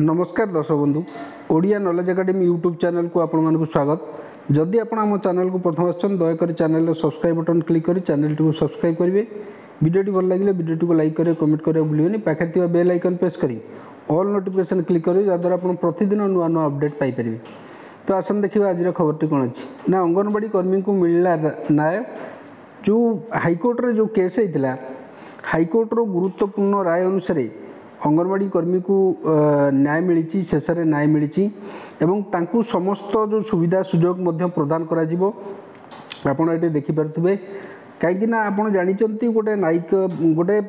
नमस्कार दर्शक बंधु Odia knowledge academy YouTube channel को आपण मानक स्वागत। जदि आपण आम चैनल को प्रथम आछन दयाकोरी चैनल सब्सक्राइब बटन क्लिक करी चैनल को सब्सक्राइब करेंगे। वीडियो भल लगे वीडियो को लाइक करेंगे, कमेंट करेंगे भूलिए। पाखे थी बेल आइकन प्रेस करी ऑल नोटिफिकेशन क्लिक करेंगे जहाँद्वारा आप प्रतिदिन नुआ नुआ अपडेट पाइपर। तो आसन देखा आज खबर कौन अच्छी ना अंगनवाड़ी कर्मी को मिलला न्याय। जो हाइकोर्ट रे जो केस होता हाइकोर्टर गुरुत्वपूर्ण राय अनुसार अंगनवाड़ी कर्मी को न्याय मिली, शेष में न्याय मिली एवं तांकु समस्त जो सुविधा सुजोग प्रदान करा जिवो। आपण ये देखिपे कहीं आप जानते गोटे नायिक गोटे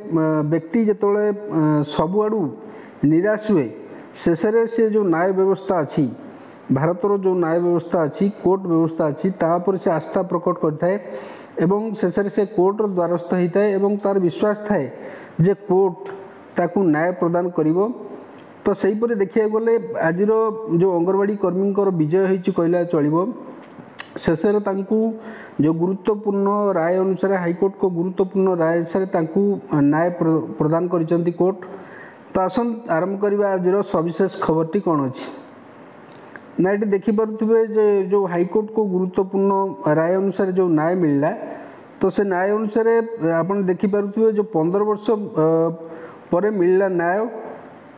व्यक्ति जिते सबुआड़ू निराश हुए शेष में से जो न्याय व्यवस्था अच्छी भारतर जो न्याय व्यवस्था अच्छी कोर्ट व्यवस्था अच्छी तापर से आस्था प्रकट करता एवं शेष में से कोर्टर द्वारस्थ होता है तार विश्वास थाए जे कोर्ट ताकू न्याय प्रदान करिवो। तो सहीपर देखा गले आज जो अंगनवाड़ी कर्मी विजय होती कहला चलो। शेष में जो गुरुत्वपूर्ण राय अनुसार हाइकोर्ट को गुरुत्वपूर्ण राय अनुसार न्याय प्रदान करिसेंती कोर्ट। तो आसन आरंभ करवा आज सविशेष खबरटी कौन अच्छी ना ये देखिपे जो हाइकोर्ट को गुरुत्वपूर्ण राय अनुसार जो न्याय मिलला। तो से न्याय अनुसार आप देखिपे जो 15 वर्ष पर मिलला न्याय।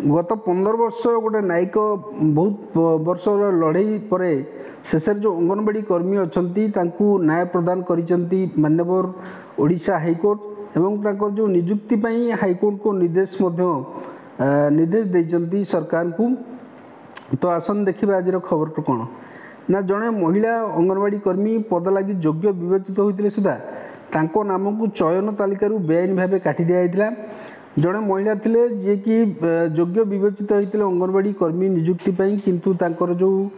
गत 15 वर्ष गोटे नायिक बहुत वर्ष लड़ई पर शेष जो अंगनवाड़ी कर्मी अच्छा न्याय प्रदान करिसेंती माननीय ओडिशा हाइकोर्ट एवं ताकर जो नियुक्ति पाई हाइकोर्ट को निर्देश देइचंती सरकार को। तो आसन देखिए आज खबर तो कौन ना जड़े महिला अंगनवाड़ी कर्मी पद लगी योग्य विवेचित होते सुधा तांको नाम को चयन तालिकार बेआईन भाव काटी दिया। जड़े महिला थिले जे कि योग्य विवेचित होते अंगनवाड़ी कर्मी नियुक्ति पाई किंतु तांकर जो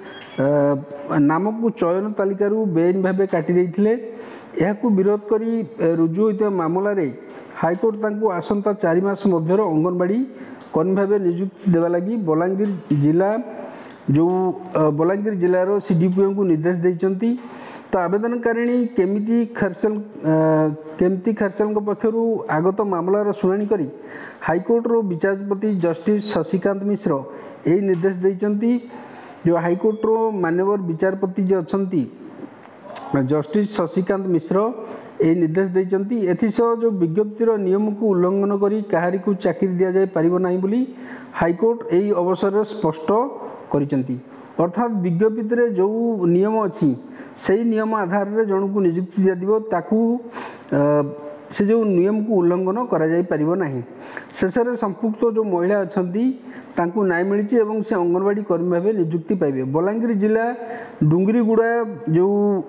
नाम को चयन तालिकार बेआईन भाव काटी देइथिले। एहाकू विरोध करी रुजु होइता मामला रे हाइकोर्ट तांको आसंता 4 मास मध्यर अंगनवाड़ी कर्मी भाव नियुक्ति देवा लगी बलांगीर जिला जो बलांगीर जिलार सीडीपीओ को निर्देश देइचंती। तो आवेदनकारिणी केमिति खरसेल पक्षर आगत मामलार शुणाणी करी हाइकोर्टर विचारपति जस्टिस शशिकांत मिश्र यही निर्देश देइचंती। जो हाइकोर्टर माननीय विचारपति जे अछंती जस्टिस शशिकांत मिश्र यही निर्देश देइचंती। एथिसह जो विज्ञप्तिर नियम को उल्लंघन करी काहारी को चाकरी दिया जाय पारिबो नाही बोली हाइकोर्ट यही अवसर स्पष्ट करिसंती। अर्थात विज्ञप्ति जो नियम अच्छी से नियम आधार में जन को नियुक्ति दिया ताकू से जो नियम को उल्लंघन करा जाय परिबो नाही। शेष में संपुक्त जो महिला अच्छा न्याय मिली से अंगनवाड़ी कर्मी भाव नियुक्ति पाइबे। बलांगीर जिला डुंगरीगुड़ा जो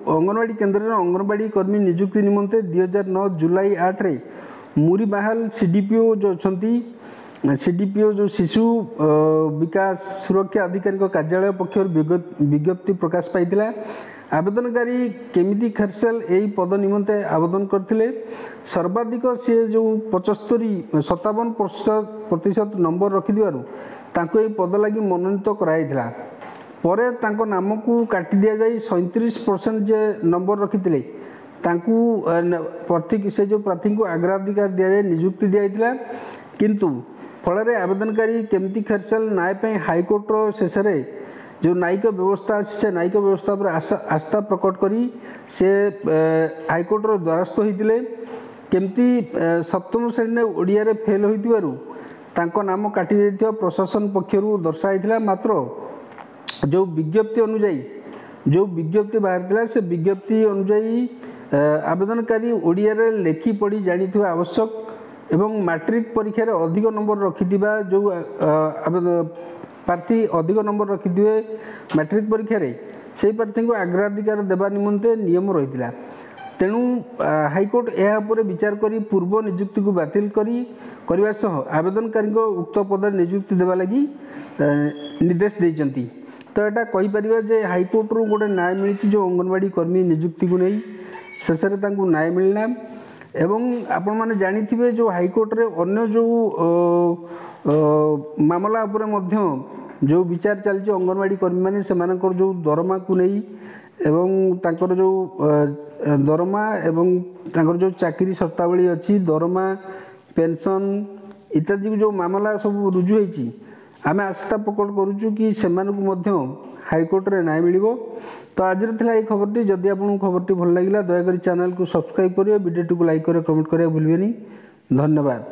अंगनवाड़ी केन्द्र में अंगनवाड़ी कर्मी नियुक्ति निमंते 2009 जुलाई 8 रे मुरीबाहाल सीडीपीओ जो अच्छा सीडीपीओ जो शिशु विकास सुरक्षा अधिकारी कार्यालय पक्षर विज्ञप्ति प्रकाश पाई। आवेदनकारी केमिति खरसेल यही पद निमंते आवेदन करथिले। सर्वाधिक सी जो 57% नंबर रखिदिवारु तांको यही पद लगी मनोनीत कराइथिला। परे तांको नाम को काटी दिया जाई 37% जे नंबर रखिथिले तांको प्रार्थी से जो प्रार्थी को अग्राधिकार दिया जाए नियुक्ति दिया किंतु फल आवेदनकारी केमिति खरसेल न्याय पे हाइकोर्टर शेष जो न्यायिक व्यवस्था से न्यायिक व्यवस्था पर आस्था प्रकट करी से हाइकोर्टर द्वारस्थ होते केमती 7म श्रेणी में ओडिया रे फेल होइतिबारु तांको नाम काटी देथिबा प्रशासन पक्षरु दर्शाइथिला। मात्र जो विज्ञप्ति अनुଯାयी जो विज्ञप्ति बाहर से विज्ञप्ति अनुଯାयी आवेदनकारी ओडिया रे लेखि पढ़ी जानिथिबा आवश्यक एवं मैट्रिक परीक्षा रे अधिक नंबर रखिथिबा जो प्रार्थी अधिक नंबर रखिथे मैट्रिक परीक्षा रे से प्रार्थी को अग्राधिकार देवा निमंते नियम रही। तेणु हाइकोर्ट यापर विचार करी पूर्व नियुक्ति को बातिल करने सह आवेदनकारी उक्त पद नियुक्ति देवा लगी निर्देश देइचंती। तो यहाँ कहीपर जे हाइकोर्टर गोटे न्याय मिली जो अंगनवाड़ी कर्मी नियुक्ति को नहीं शेष में न्याय मिलना। एवं आपण माने जानिथिबे जो हाइकोर्ट रे अन्य जो मामला उपरे मध्य जो विचार चलछि अंगनवाड़ी कर्मी माने सेमानकर जो दरमा को नहीं एवं तांकर जो दरमा एवं तांकर जो चाकरी शर्तावली अच्छी दरमा पेंशन इत्यादि जो मामला सब रुजु होइछि आम आशा प्रकट करुचु कि से हाइकोर्ट रे न्याय मिल। तो आज ये खबरटी जदि आपको खबरटी भल लगा दयाकोरी चैनल को सब्सक्राइब करेंगे, वीडियो को लाइक करें, कमेंट करें भूलें। धन्यवाद।